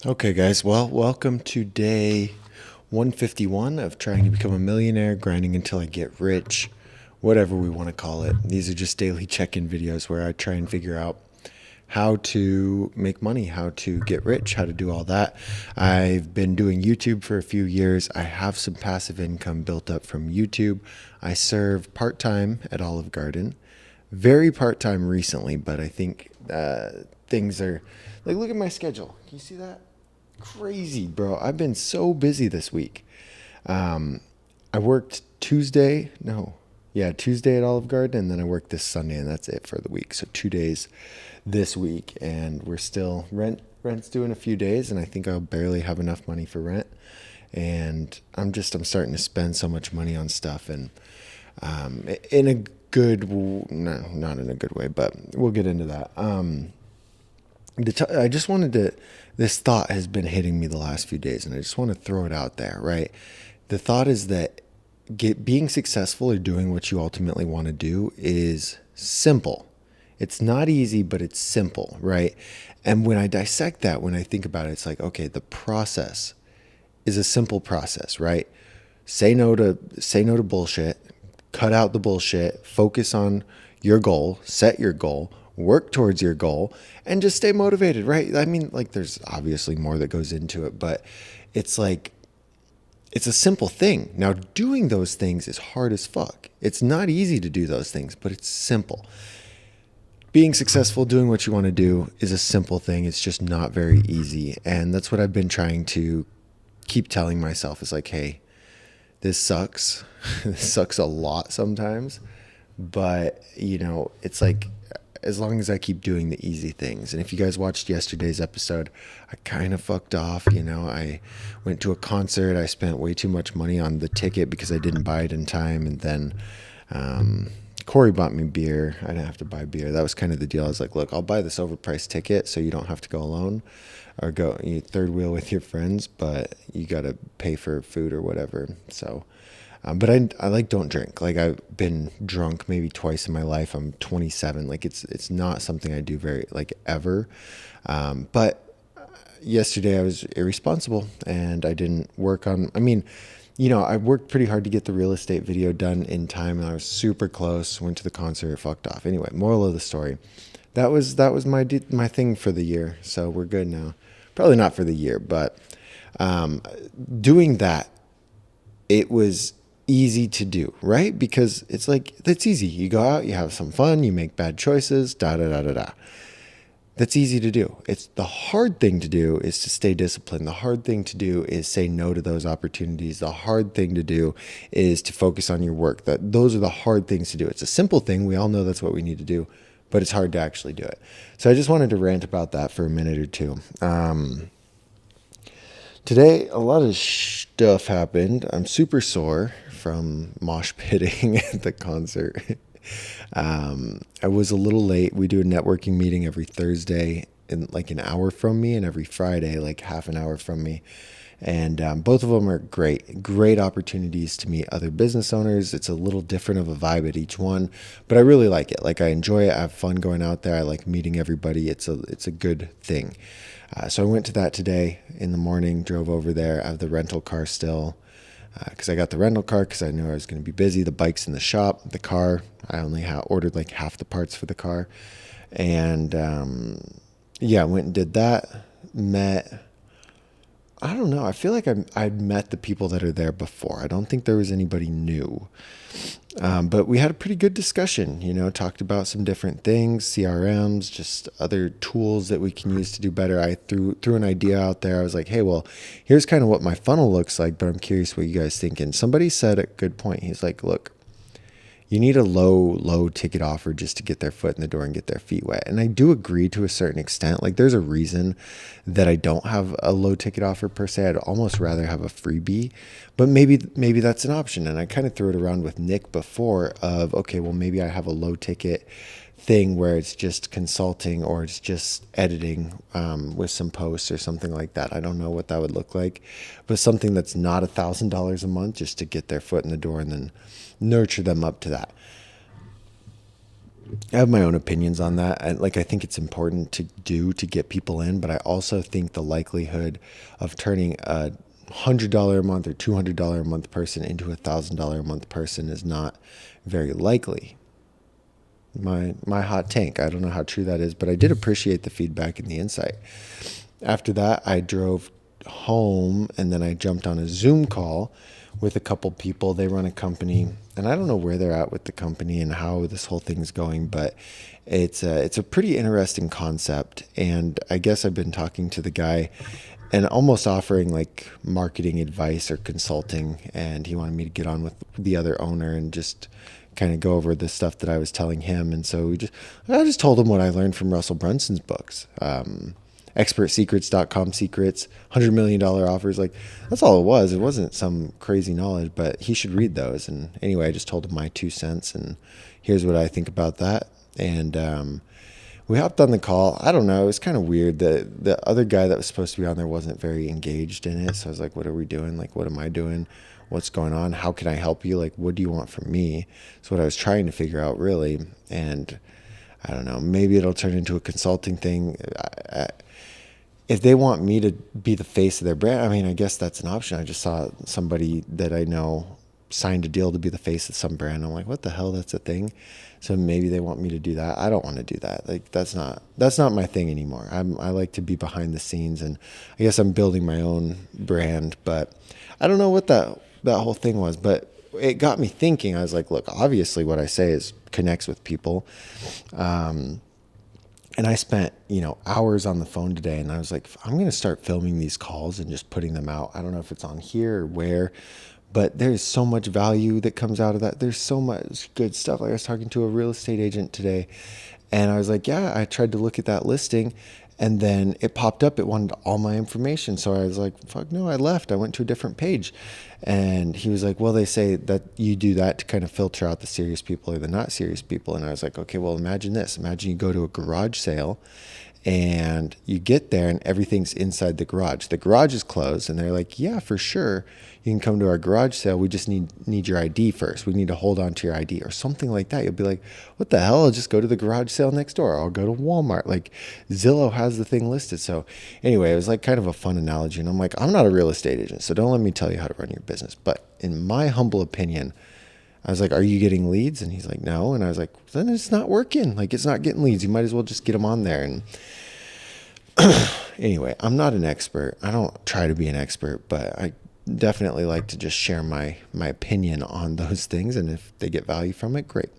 Okay, guys. Well, welcome to day 151 of trying to become a millionaire, grinding until I get rich, whatever we want to call it. These are just daily check in videos where I try and figure out how to make money, how to get rich, how to do all that. I've been doing YouTube for a few years. I have some passive income built up from YouTube. I serve part time at Olive Garden, very part time recently, but I think things are like, look at my schedule. Can you see that? Crazy, bro. I've been so busy this week. Um, I worked Tuesday, no, yeah, Tuesday at Olive Garden, and then I worked this Sunday, and that's it for the week. So 2 days this week, and we're still rent's due in a few days, and I think I'll barely have enough money for rent. And I'm starting to spend so much money on stuff, and in a good, no, not in a good way, but we'll get into that. I just wanted to, this thought has been hitting me the last few days, and I just want to throw it out there, right? The thought is that being successful or doing what you ultimately want to do is simple. It's not easy, but it's simple, right? And when I dissect that, when I think about it, it's like, okay, the process is a simple process, right? Say no to bullshit, cut out the bullshit, focus on your goal, set your goal, work towards your goal, and just stay motivated, right? I mean, like, there's obviously more that goes into it, but it's like, it's a simple thing. Now, doing those things is hard as fuck. It's not easy to do those things, but it's simple. Being successful, doing what you want to do is a simple thing. It's just not very easy. And that's what I've been trying to keep telling myself is like, hey, this sucks. This sucks a lot sometimes. But, it's like, as long as I keep doing the easy things. And if you guys watched yesterday's episode, I kind of fucked off. I went to a concert. I spent way too much money on the ticket because I didn't buy it in time. And then Corey bought me beer. I didn't have to buy beer. That was kind of the deal. I was like, look, I'll buy this overpriced ticket so you don't have to go alone or go third wheel with your friends, but you got to pay for food or whatever. So, but I like don't drink. Like, I've been drunk maybe twice in my life. I'm 27. Like, it's not something I do very like ever. But yesterday I was irresponsible and I didn't work on. I mean, I worked pretty hard to get the real estate video done in time, and I was super close. Went to the concert, fucked off. Anyway, moral of the story. That was my thing for the year. So we're good now. Probably not for the year, but doing that, it was easy to do, right? Because it's like, that's easy. You go out, you have some fun, you make bad choices, da da da da da. That's easy to do. It's the hard thing to do is to stay disciplined. The hard thing to do is say no to those opportunities. The hard thing to do is to focus on your work. Those are the hard things to do. It's a simple thing. We all know that's what we need to do, but it's hard to actually do it. So I just wanted to rant about that for a minute or two. Today, a lot of stuff happened. I'm super sore from mosh pitting at the concert. I was a little late. We do a networking meeting every Thursday in like an hour from me, and every Friday, like half an hour from me. And both of them are great opportunities to meet other business owners. It's a little different of a vibe at each one, but I really like it. Like, I enjoy it. I have fun going out there. I like meeting everybody. It's a good thing. So I went to that today in the morning, drove over there. I have the rental car still because I got the rental car because I knew I was going to be busy. The bike's in the shop. The car, I only ordered like half the parts for the car. And yeah, I went and did that. I don't know. I feel like I'd met the people that are there before. I don't think there was anybody new. But we had a pretty good discussion, talked about some different things, CRMs, just other tools that we can use to do better. I threw an idea out there. I was like, hey, well, here's kind of what my funnel looks like, but I'm curious what you guys think. And somebody said a good point. He's like, look, you need a low ticket offer just to get their foot in the door and get their feet wet. And I do agree to a certain extent. Like, there's a reason that I don't have a low ticket offer per se. I'd almost rather have a freebie, but maybe that's an option. And I kind of threw it around with Nick before of, okay, well, maybe I have a low ticket thing where it's just consulting or it's just editing with some posts or something like that. I don't know what that would look like, but something that's not $1,000 a month just to get their foot in the door and then nurture them up to that. I have my own opinions on that. I think it's important to get people in, but I also think the likelihood of turning a $100 a month or $200 a month person into $1,000 a month person is not very likely. My hot take. I don't know how true that is, but I did appreciate the feedback and the insight. After that, I drove home and then I jumped on a Zoom call with a couple people. They run a company, and I don't know where they're at with the company and how this whole thing's going, but it's a pretty interesting concept. And I guess I've been talking to the guy and almost offering like marketing advice or consulting, and he wanted me to get on with the other owner and just kind of go over the stuff that I was telling him. And so I just told him what I learned from Russell Brunson's books. Expertsecrets.com secrets, $100 million offers. Like, that's all it was. It wasn't some crazy knowledge, but he should read those. And anyway, I just told him my 2 cents, and here's what I think about that. And we hopped on the call. I don't know. It was kind of weird. The other guy that was supposed to be on there wasn't very engaged in it. So I was like, what are we doing? Like, what am I doing? What's going on? How can I help you? Like, what do you want from me? That's what I was trying to figure out, really. And I don't know. Maybe it'll turn into a consulting thing. If they want me to be the face of their brand, I mean, I guess that's an option. I just saw somebody that I know signed a deal to be the face of some brand. I'm like, what the hell? That's a thing. So maybe they want me to do that. I don't want to do that. Like, that's not my thing anymore. I like to be behind the scenes, and I guess I'm building my own brand, but I don't know what that whole thing was, but it got me thinking. I was like, look, obviously what I say is connects with people. And I spent, hours on the phone today, and I was like, I'm going to start filming these calls and just putting them out. I don't know if it's on here or where, but there's so much value that comes out of that. There's so much good stuff. Like, I was talking to a real estate agent today, and I was like, yeah, I tried to look at that listing, and then it popped up. It wanted all my information. So I was like, fuck no, I left. I went to a different page. And he was like, well, they say that you do that to kind of filter out the serious people or the not serious people. And I was like, okay, well, imagine this. Imagine you go to a garage sale and you get there and everything's inside the garage. The garage is closed, and they're like, yeah, for sure, you can come to our garage sale. We just need your ID first. We need to hold on to your ID or something like that. You'll be like, what the hell? I'll just go to the garage sale next door. I'll go to Walmart. Like, Zillow has the thing listed. So anyway, it was like kind of a fun analogy. And I'm like, I'm not a real estate agent, so don't let me tell you how to run your business. But in my humble opinion, I was like, are you getting leads? And he's like, no. And I was like, then it's not working. Like, it's not getting leads. You might as well just get them on there. And anyway, I'm not an expert. I don't try to be an expert, but I definitely like to just share my opinion on those things. And if they get value from it, great.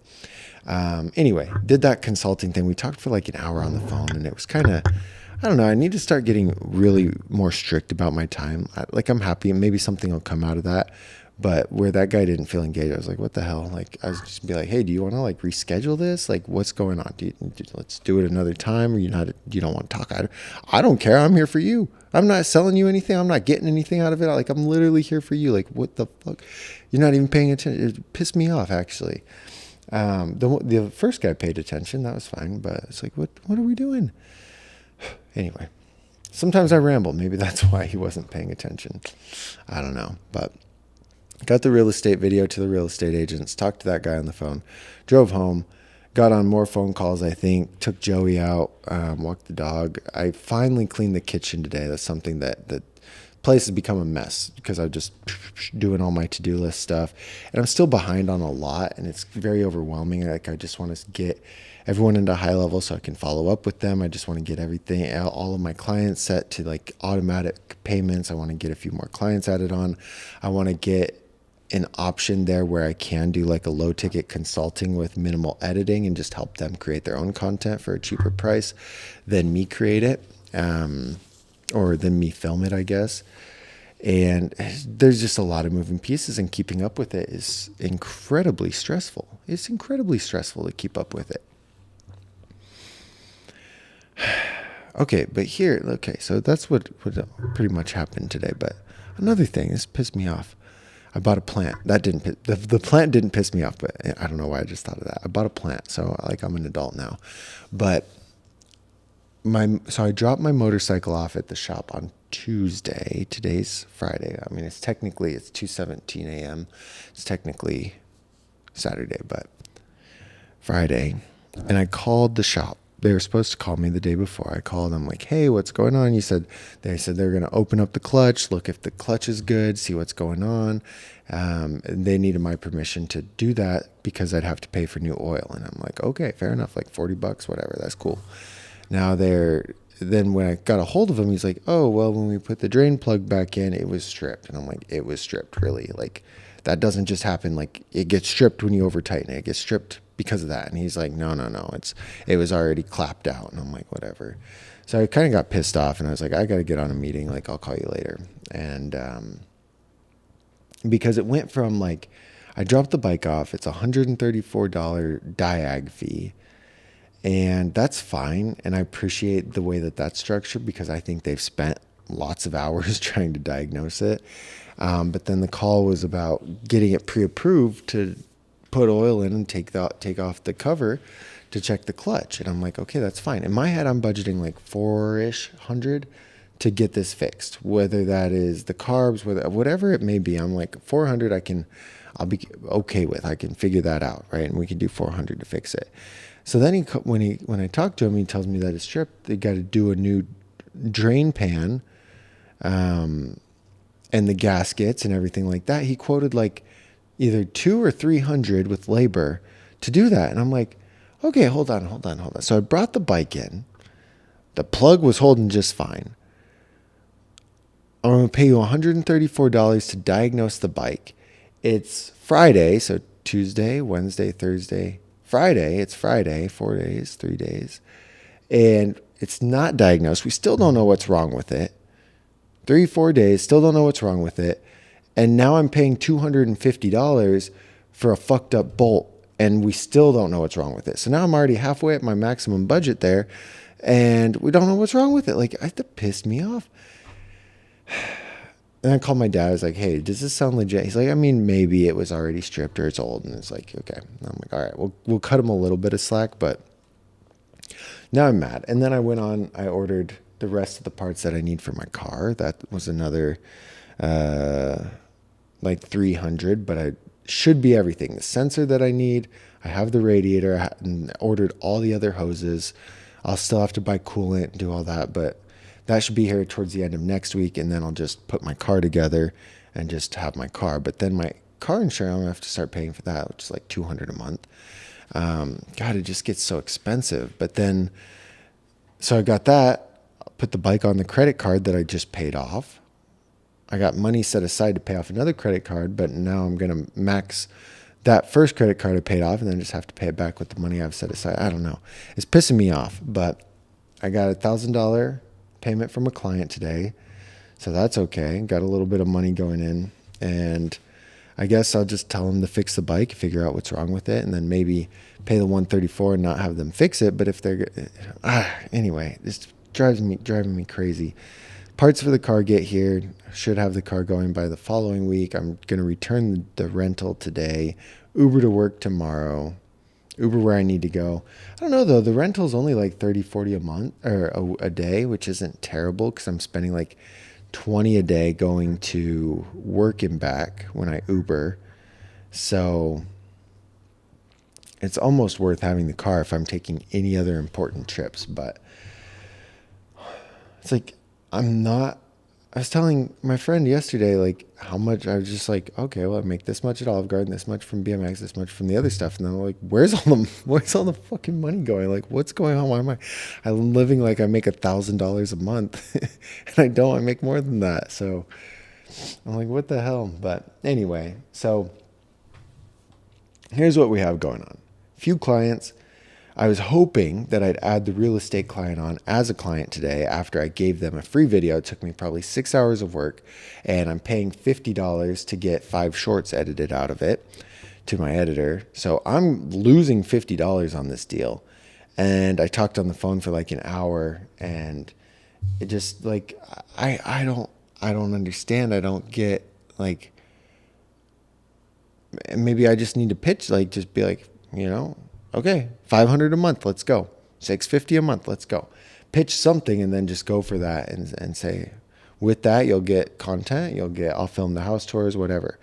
Anyway, did that consulting thing. We talked for like an hour on the phone, and it was kind of, I don't know. I need to start getting really more strict about my time. I'm happy. Maybe something will come out of that. But where that guy didn't feel engaged, I was like, what the hell? Like, I was just be like, hey, do you want to like reschedule this? Like, what's going on? Let's do it another time. Or you don't want to talk. I don't care. I'm here for you. I'm not selling you anything. I'm not getting anything out of it. Like, I'm literally here for you. Like, what the fuck? You're not even paying attention. It pissed me off, actually. The first guy paid attention. That was fine. But it's like, what are we doing? Anyway, sometimes I ramble. Maybe that's why he wasn't paying attention. I don't know. But got the real estate video to the real estate agents, talked to that guy on the phone, drove home, got on more phone calls, I think, took Joey out, walked the dog. I finally cleaned the kitchen today. That's something that the place has become a mess because I'm just doing all my to-do list stuff. And I'm still behind on a lot, and it's very overwhelming. Like, I just want to get everyone into high level so I can follow up with them. I just want to get everything, all of my clients set to like automatic payments. I want to get a few more clients added on. I want to get an option there where I can do like a low ticket consulting with minimal editing and just help them create their own content for a cheaper price than me create it, or than me film it, I guess. And there's just a lot of moving pieces, and keeping up with it is incredibly stressful. It's incredibly stressful to keep up with it. Okay, so that's what pretty much happened today. But another thing, this pissed me off. I bought a plant. That didn't the plant didn't piss me off, but I don't know why I just thought of that. I bought a plant, so like I'm an adult now. But I dropped my motorcycle off at the shop on Tuesday. Today's Friday. I mean, it's 2:17 a.m. It's technically Saturday, but Friday. And I called the shop. They were supposed to call me the day before. I called them like, "Hey, what's going on?" They said they're going to open up the clutch, look if the clutch is good, see what's going on. And they needed my permission to do that because I'd have to pay for new oil. And I'm like, okay, fair enough, like $40, whatever, that's cool. Now then when I got a hold of him, he's like, "Oh, well, when we put the drain plug back in, it was stripped." And I'm like, "It was stripped, really? Like, that doesn't just happen. Like, it gets stripped when you over tighten it. It gets stripped because of that." And he's like, "No, no, no. It was already clapped out." And I'm like, "Whatever." So I kind of got pissed off, and I was like, "I got to get on a meeting. Like, I'll call you later." And because it went from like, I dropped the bike off. It's $134 diag fee. And that's fine. And I appreciate the way that that's structured because I think they've spent lots of hours trying to diagnose it. But then the call was about getting it pre-approved to put oil in and take off the cover to check the clutch. And I'm like, okay, that's fine. In my head, I'm budgeting like $400 to get this fixed, whether that is the carbs, whatever it may be. I'm like, 400, I'll be okay with. I can figure that out, right? And we can do 400 to fix it. So then when I talk to him, he tells me that it's stripped. They got to do a new drain pan, and the gaskets and everything like that. He quoted like either 200 or 300 with labor to do that. And I'm like, okay, hold on. So I brought the bike in. The plug was holding just fine. I'm going to pay you $134 to diagnose the bike. It's Friday, so Tuesday, Wednesday, Thursday, Friday. It's Friday, 4 days, 3 days. And it's not diagnosed. We still don't know what's wrong with it. 3-4 days, still don't know what's wrong with it. And now I'm paying $250 for a fucked up bolt, and we still don't know what's wrong with it. So now I'm already halfway at my maximum budget there, and we don't know what's wrong with it. Like, that pissed me off. And I called my dad. I was like, "Hey, does this sound legit?" He's like, "I mean, maybe it was already stripped or it's old." And it's like, okay. And I'm like, all right, we'll cut him a little bit of slack, but now I'm mad. And then I ordered the rest of the parts that I need for my car. That was another like 300, but I should be everything. The sensor that I need, I have the radiator, and ordered all the other hoses. I'll still have to buy coolant and do all that, but that should be here towards the end of next week, and then I'll just put my car together and just have my car. But then my car insurance, I'm gonna have to start paying for that, which is like $200 a month. God, it just gets so expensive. But then, so I got that. I put the bike on the credit card that I just paid off. I got money set aside to pay off another credit card, but now I'm gonna max that first credit card I paid off, and then just have to pay it back with the money I've set aside. I don't know. It's pissing me off, but I got $1,000 payment from a client today, so that's okay. Got a little bit of money going in, and I guess I'll just tell them to fix the bike, figure out what's wrong with it, and then maybe pay the $134 and not have them fix it. But if they're anyway, this driving me crazy. Parts for the car get here. Should have the car going by the following week. I'm gonna return the rental today, Uber to work tomorrow, Uber where I need to go. I don't know though, the rental's only like 30-40 a month or a day, which isn't terrible because I'm spending like 20 a day going to work and back when I Uber. So it's almost worth having the car if I'm taking any other important trips. But it's like, I was telling my friend yesterday, like, how much. I was just like, okay, well, I make this much at Olive Garden, this much from BMX, this much from the other stuff. And then I'm like, where's all the fucking money going? Like, what's going on? I'm living like I make $1,000 a month and I don't, I make more than that. So I'm like, what the hell? But anyway, so here's what we have going on. Few clients. I was hoping that I'd add the real estate client on as a client today after I gave them a free video. It took me probably 6 hours of work, and I'm paying $50 to get 5 shorts edited out of it to my editor. So I'm losing $50 on this deal. And I talked on the phone for like an hour, and it just like, I don't understand. I don't get, like, maybe I just need to pitch, like, just be like, okay, $500 a month, let's go. $650 a month, let's go. Pitch something and then just go for that and say, with that, you'll get content, I'll film the house tours, whatever.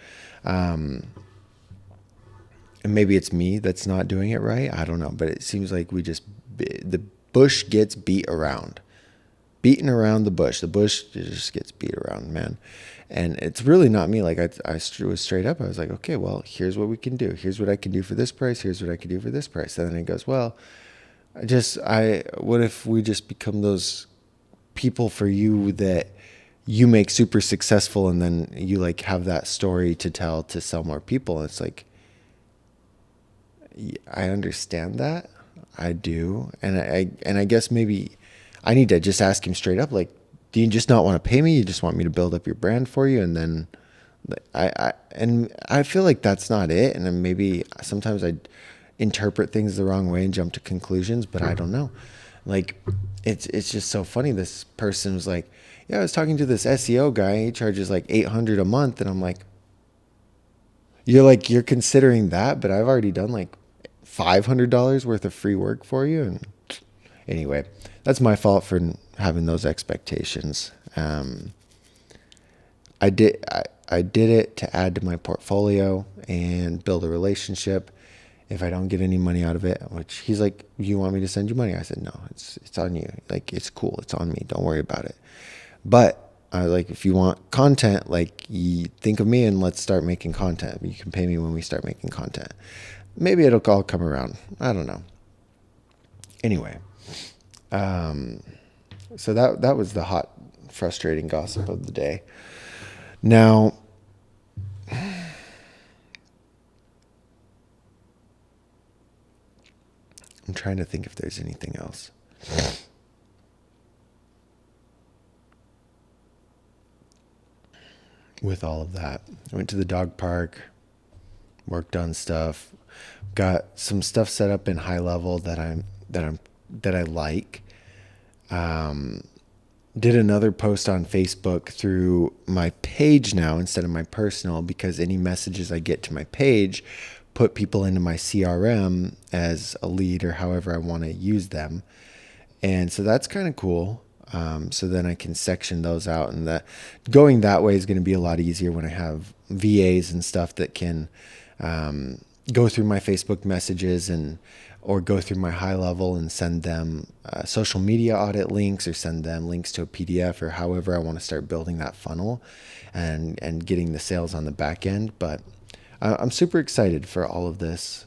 And maybe it's me that's not doing it right. I don't know. But it seems like the bush gets beaten around the bush. The bush just gets beat around, man. And it's really not me. Like I was straight up. I was like, okay, well, here's what we can do. Here's what I can do for this price. Here's what I can do for this price. And then it goes, well, what if we just become those people for you that you make super successful, and then you like have that story to tell to sell more people. And it's like, I understand that. I do. And I guess maybe I need to just ask him straight up, like, do you just not want to pay me? You just want me to build up your brand for you? And then I feel like that's not it. And then maybe sometimes I interpret things the wrong way and jump to conclusions, but I don't know. Like, it's just so funny. This person was like, yeah, I was talking to this SEO guy. He charges like $800 a month. And I'm like, you're considering that, but I've already done like $500 worth of free work for you. And anyway, that's my fault for having those expectations. I did it to add to my portfolio and build a relationship. If I don't get any money out of it, which he's like, you want me to send you money? I said, no, it's on you. Like, it's cool. It's on me. Don't worry about it. But I like, if you want content, like, you think of me and let's start making content. You can pay me when we start making content. Maybe it'll all come around. I don't know. Anyway, so that was the hot, frustrating gossip of the day. Now, I'm trying to think if there's anything else. With all of that, I went to the dog park, worked on stuff, got some stuff set up in high level that I like. Did another post on Facebook through my page now instead of my personal, because any messages I get to my page put people into my CRM as a lead, or however I want to use them. And so that's kind of cool. So then I can section those out, and that going that way is going to be a lot easier when I have VAs and stuff that can go through my Facebook messages or go through my high level and send them social media audit links, or send them links to a PDF, or however I want to start building that funnel and getting the sales on the back end. But I'm super excited for all of this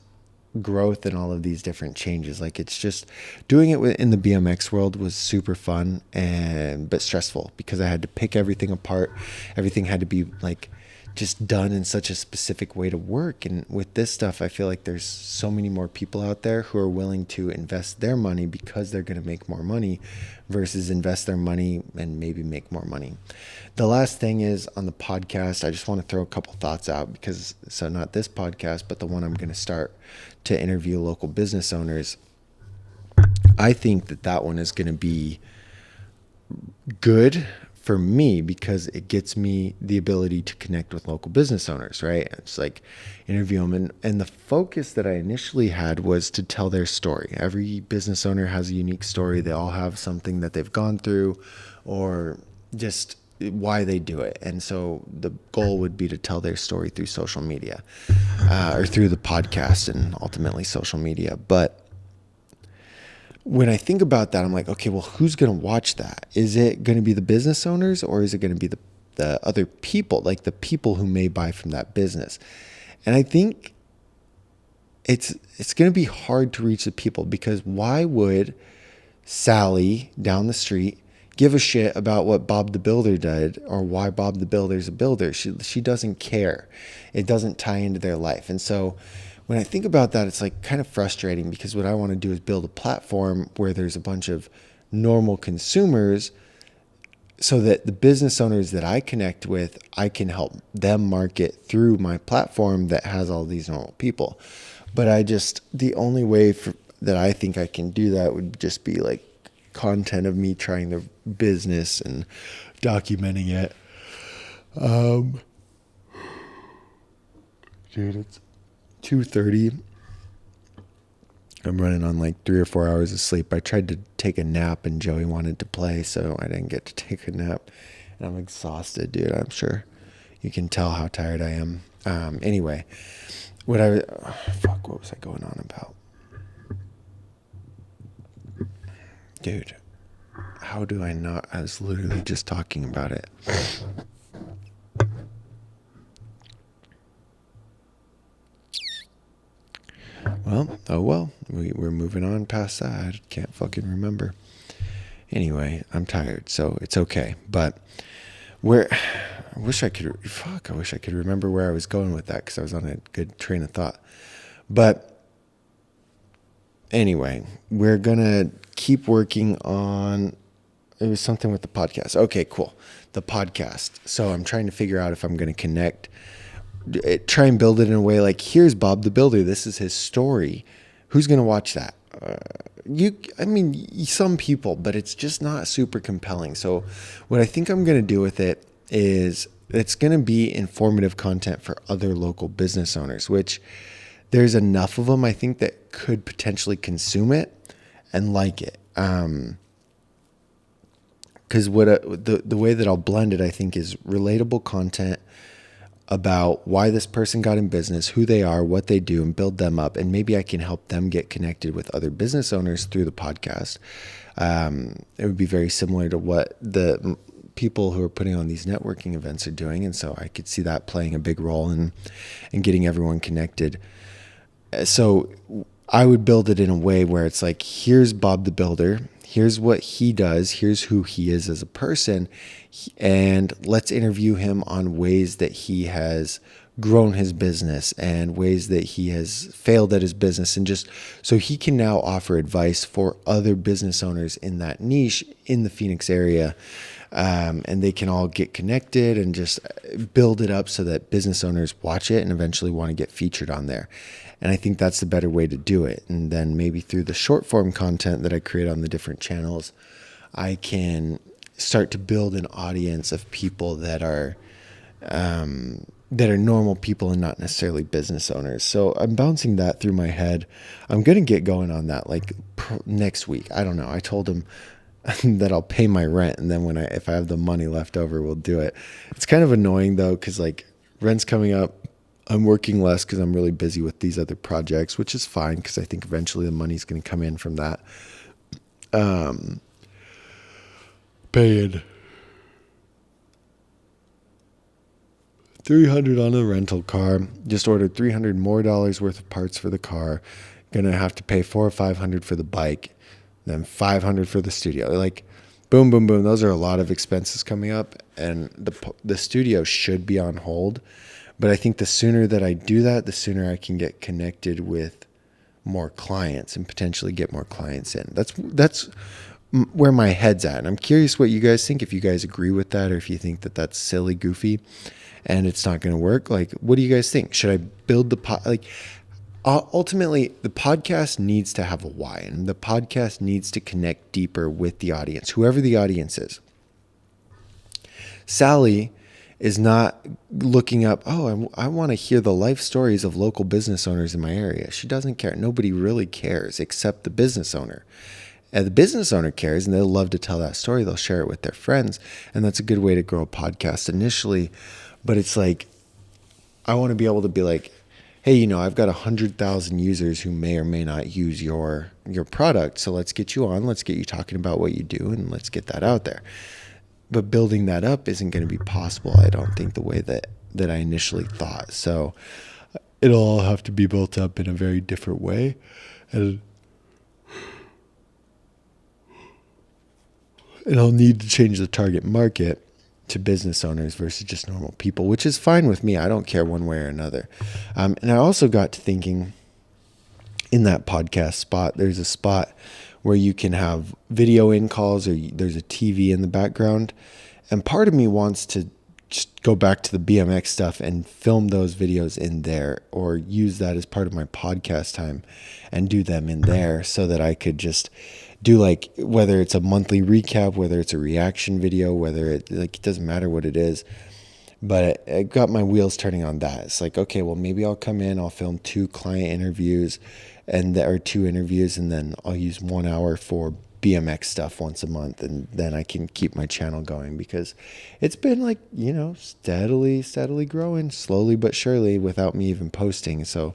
growth and all of these different changes. Like, it's just doing it in the BMX world was super fun but stressful, because I had to pick everything apart. Everything had to be like just done in such a specific way to work. And with this stuff, I feel like there's so many more people out there who are willing to invest their money because they're going to make more money, versus invest their money and maybe make more money. The last thing is, on the podcast, I just want to throw a couple thoughts out, because so not this podcast, but the one I'm going to start to interview local business owners. I think that one is going to be good for me, because it gets me the ability to connect with local business owners, right? It's like interview them. And the focus that I initially had was to tell their story. Every business owner has a unique story. They all have something that they've gone through, or just why they do it. And so the goal would be to tell their story through social media, or through the podcast, and ultimately social media. But when I think about that, I'm like, okay, well, who's going to watch that? Is it going to be the business owners, or is it going to be the other people, like the people who may buy from that business? And I think it's going to be hard to reach the people, because why would Sally down the street give a shit about what Bob the Builder did, or why Bob the Builder's a builder? She doesn't care. It doesn't tie into their life. And so when I think about that, it's like kind of frustrating, because what I want to do is build a platform where there's a bunch of normal consumers, so that the business owners that I connect with, I can help them market through my platform that has all these normal people. But the only way that I think I can do that would just be like content of me trying the business and documenting it. Dude, it's 2:30. I'm running on like 3 or 4 hours of sleep. I tried to take a nap and Joey wanted to play, so I didn't get to take a nap. And I'm exhausted, dude. I'm sure you can tell how tired I am. Anyway, Fuck, what was I going on about? Dude, how do I not? I was literally just talking about it. Well, oh well. We're moving on past that. I can't fucking remember. Anyway, I'm tired, so it's okay. But I wish I could remember where I was going with that because I was on a good train of thought. But anyway, we're going to keep working on, it was something with the podcast. Okay, cool. The podcast. So I'm trying to figure out if I'm going to connect, try and build it in a way like, here's Bob the Builder. This is his story. Who's going to watch that? Some people, but it's just not super compelling. So what I think I'm going to do with it is it's going to be informative content for other local business owners, which there's enough of them, I think, that could potentially consume it and like it. Because the way that I'll blend it, I think, is relatable content about why this person got in business, who they are, what they do, and build them up. And maybe I can help them get connected with other business owners through the podcast. It would be very similar to what the people who are putting on these networking events are doing. And so I could see that playing a big role in getting everyone connected. So I would build it in a way where it's like, here's Bob the Builder. Here's what he does. Here's who he is as a person. And let's interview him on ways that he has grown his business and ways that he has failed at his business. And just so he can now offer advice for other business owners in that niche in the Phoenix area. And they can all get connected and just build it up so that business owners watch it and eventually want to get featured on there. And I think that's the better way to do it. And then maybe through the short form content that I create on the different channels, I can start to build an audience of people that are normal people and not necessarily business owners. So I'm bouncing that through my head. I'm going to get going on that like next week. I don't know. I told him that I'll pay my rent, and then if I have the money left over, we'll do it. It's kind of annoying though, because like rent's coming up. I'm working less because I'm really busy with these other projects, which is fine because I think eventually the money's going to come in from that. Paying $300 on a rental car. Just ordered $300 more worth of parts for the car. Gonna have to pay $400 or $500 for the bike, then $500 for the studio. Like, boom, boom, boom. Those are a lot of expenses coming up, and the studio should be on hold. But I think the sooner that I do that, the sooner I can get connected with more clients and potentially get more clients in. That's where my head's at. And I'm curious what you guys think, if you guys agree with that or if you think that that's silly, goofy, and it's not going to work. Like, what do you guys think? Should I build ultimately, the podcast needs to have a why, and the podcast needs to connect deeper with the audience, whoever the audience is. Sally is not looking up, I want to hear the life stories of local business owners in my area. She doesn't care. Nobody really cares except the business owner. And the business owner cares, and they'll love to tell that story. They'll share it with their friends, and that's a good way to grow a podcast initially. But it's like, I want to be able to be like, hey, I've got 100,000 users who may or may not use your product. So let's get you on. Let's get you talking about what you do, and let's get that out there. But building that up isn't going to be possible, I don't think, the way that I initially thought. So it'll all have to be built up in a very different way. And I'll need to change the target market to business owners versus just normal people, which is fine with me. I don't care one way or another. And I also got to thinking, in that podcast spot, there's a spot where you can have video in calls, or there's a TV in the background. And part of me wants to just go back to the BMX stuff and film those videos in there, or use that as part of my podcast time and do them in there, so that I could just do, like, whether it's a monthly recap, whether it's a reaction video, whether it doesn't matter what it is. But I got my wheels turning on that. It's like, okay, well, maybe I'll come in, I'll film 2 client interviews or 2 interviews, and then I'll use 1 hour for BMX stuff once a month, and then I can keep my channel going, because it's been like, steadily growing, slowly but surely, without me even posting. So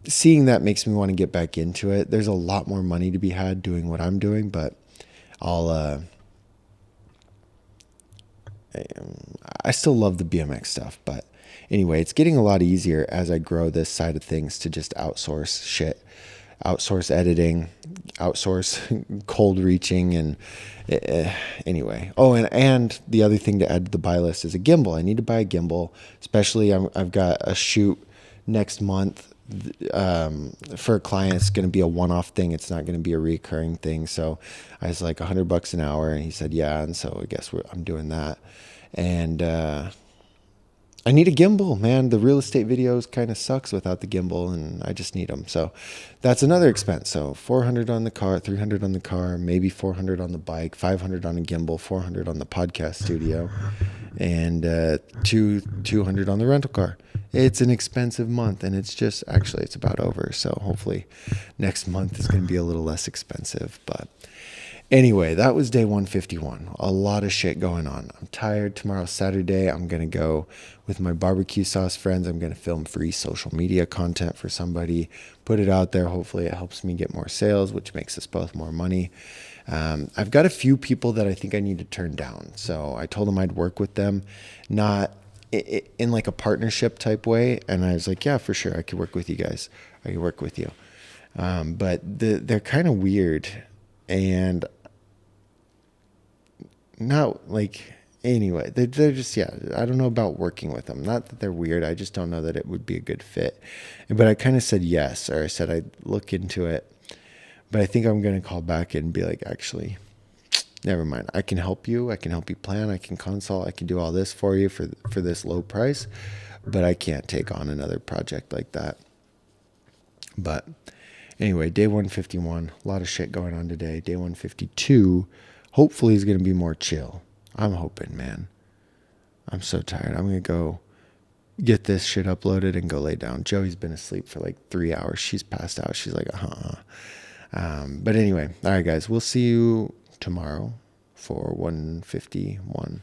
seeing that makes me want to get back into it. There's a lot more money to be had doing what I'm doing, but I still love the BMX stuff. But anyway, it's getting a lot easier as I grow this side of things to just outsource shit, outsource editing, outsource cold reaching, and anyway. Oh, and the other thing to add to the buy list is a gimbal. I need to buy a gimbal, especially I've got a shoot next month for a client. It's going to be a one-off thing. It's not going to be a recurring thing. So I was like $100 an hour, and he said, yeah. And so I guess I'm doing that. And, I need a gimbal, man. The real estate videos kind of sucks without the gimbal, and I just need them. So that's another expense. So $400 on the car, $300 on the car, maybe $400 on the bike, $500 on a gimbal, $400 on the podcast studio, and $200 on the rental car. It's an expensive month, and it's about over. So hopefully next month is going to be a little less expensive. But anyway, that was day 151. A lot of shit going on. I'm tired. Tomorrow's Saturday. I'm going to go with my barbecue sauce friends. I'm going to film free social media content for somebody, put it out there. Hopefully it helps me get more sales, which makes us both more money. I've got a few people that I think I need to turn down. So I told them I'd work with them, not in like a partnership type way. And I was like, yeah, for sure. I could work with you guys. I could work with you. But they're kind of weird, and not like, anyway, they're just, yeah, I don't know about working with them. Not that they're weird. I just don't know that it would be a good fit. But I kind of said yes, or I said I'd look into it. But I think I'm going to call back and be like, actually, never mind. I can help you. I can help you plan. I can consult. I can do all this for you for this low price. But I can't take on another project like that. But anyway, day 151, a lot of shit going on today. Day 152, hopefully is going to be more chill. I'm hoping, man. I'm so tired. I'm going to go get this shit uploaded and go lay down. Joey's been asleep for like 3 hours. She's passed out. She's like, but anyway, all right, guys, we'll see you tomorrow for 151.